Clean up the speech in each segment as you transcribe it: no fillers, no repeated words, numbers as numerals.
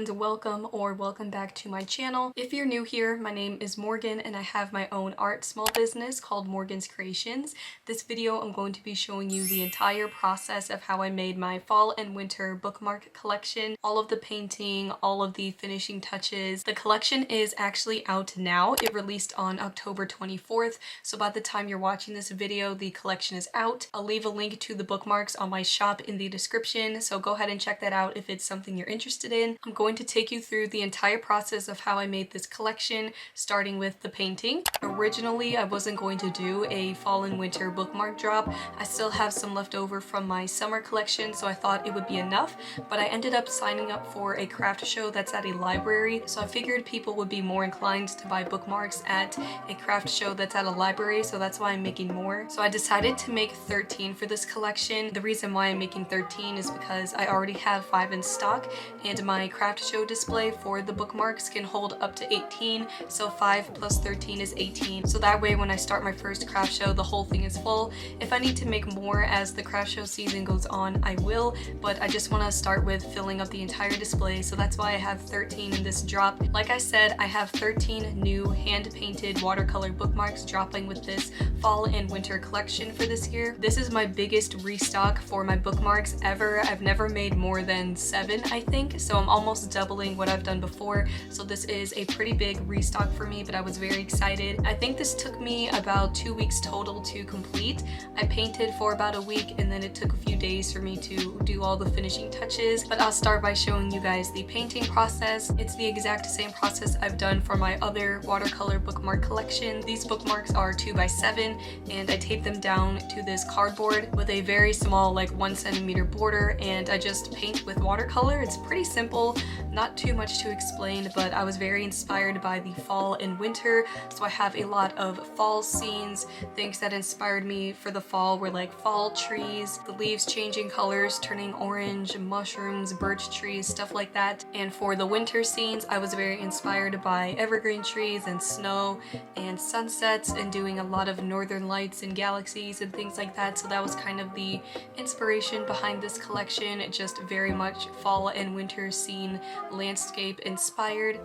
and welcome back to my channel. If you're new here, my name is Morgan and I have my own art small business called Morgan's Creations. This video I'm going to be showing you the entire process of how I made my fall and winter bookmark collection, all of the painting, all of the finishing touches. The collection is actually out now. It released on October 24th, so by the time you're watching this video the collection is out. I'll leave a link to the bookmarks on my shop in the description, so go ahead and check that out if it's something you're interested in. I'm going to take you through the entire process of how I made this collection, starting with the painting. Originally, I wasn't going to do a fall and winter bookmark drop. I still have some left over from my summer collection, so I thought it would be enough, but I ended up signing up for a craft show that's at a library, so I figured people would be more inclined to buy bookmarks at a craft show that's at a library, so that's why I'm making more. So I decided to make 13 for this collection. The reason why I'm making 13 is because I already have 5 in stock, and my craft show display for the bookmarks can hold up to 18, so 5 plus 13 is 18. So that way when I start my first craft show, the whole thing is full. If I need to make more as the craft show season goes on, I will, but I just want to start with filling up the entire display, so that's why I have 13 in this drop. Like I said, I have 13 new hand-painted watercolor bookmarks dropping with this fall and winter collection for this year. This is my biggest restock for my bookmarks ever. I've never made more than 7, I think, so I'm almost doubling what I've done before, so this is a pretty big restock for me, but I was very excited. I think this took me about 2 weeks total to complete. I painted for about a week and then it took a few days for me to do all the finishing touches, but I'll start by showing you guys the painting process. It's the exact same process I've done for my other watercolor bookmark collection. These bookmarks are 2x7 and I taped them down to this cardboard with a very small, like 1 centimeter border, and I just paint with watercolor. It's pretty simple, not too much to explain, but I was very inspired by the fall and winter, so I have a lot of fall scenes. Things that inspired me for the fall were like fall trees, the leaves changing colors, turning orange, mushrooms, birch trees, stuff like that. And for the winter scenes, I was very inspired by evergreen trees and snow and sunsets and doing a lot of northern lights and galaxies and things like that, so that was kind of the inspiration behind this collection. Just very much fall and winter scene landscape inspired.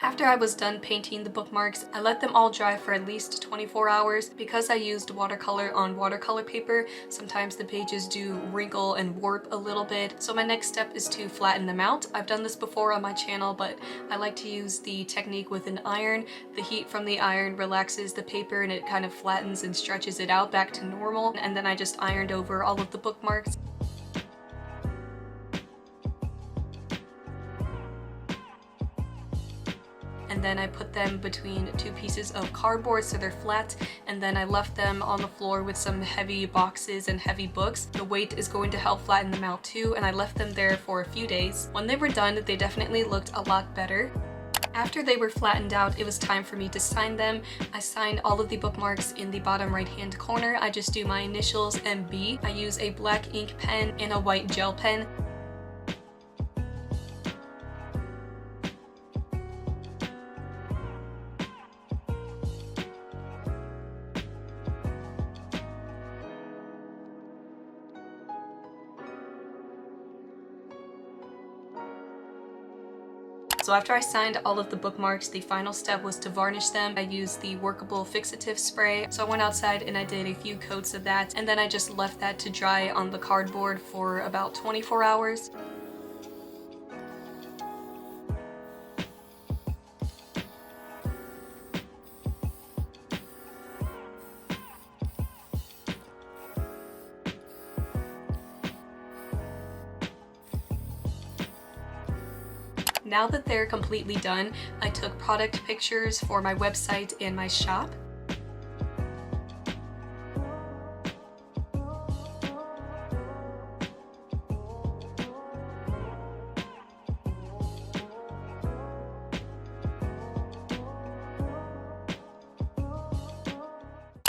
After I was done painting the bookmarks, I let them all dry for at least 24 hours. Because I used watercolor on watercolor paper, sometimes the pages do wrinkle and warp a little bit. So my next step is to flatten them out. I've done this before on my channel, but I like to use the technique with an iron. The heat from the iron relaxes the paper and it kind of flattens and stretches it out back to normal. And then I just ironed over all of the bookmarks. And then I put them between two pieces of cardboard so they're flat, and then I left them on the floor with some heavy boxes and heavy books. The weight is going to help flatten them out too, and I left them there for a few days. When they were done, they definitely looked a lot better. After they were flattened out, it was time for me to sign them. I signed all of the bookmarks in the bottom right hand corner. I just do my initials and B. I use a black ink pen and a white gel pen. So after I signed all of the bookmarks, the final step was to varnish them. I used the workable fixative spray. So I went outside and I did a few coats of that, and then I just left that to dry on the cardboard for about 24 hours. Now that they're completely done, I took product pictures for my website and my shop.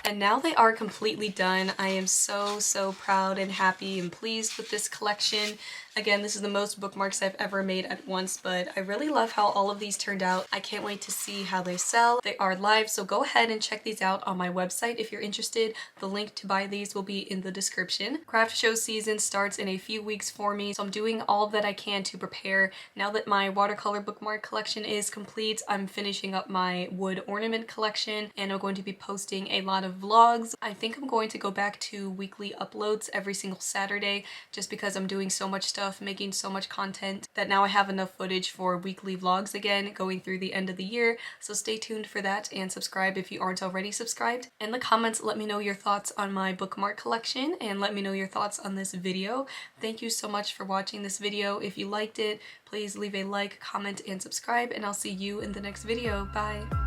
And now they are completely done. I am so proud and happy and pleased with this collection. Again, this is the most bookmarks I've ever made at once, but I really love how all of these turned out. I can't wait to see how they sell. They are live, so go ahead and check these out on my website if you're interested. The link to buy these will be in the description. Craft show season starts in a few weeks for me, so I'm doing all that I can to prepare. Now that my watercolor bookmark collection is complete, I'm finishing up my wood ornament collection, and I'm going to be posting a lot of vlogs. I think I'm going to go back to weekly uploads every single Saturday, just because I'm doing so much stuff, making so much content, that now I have enough footage for weekly vlogs again going through the end of the year. So stay tuned for that, and subscribe if you aren't already subscribed. In the comments, let me know your thoughts on my bookmark collection, and let me know your thoughts on this video. Thank you so much for watching this video. If you liked it, please leave a like, comment, and subscribe, and I'll see you in the next video. Bye!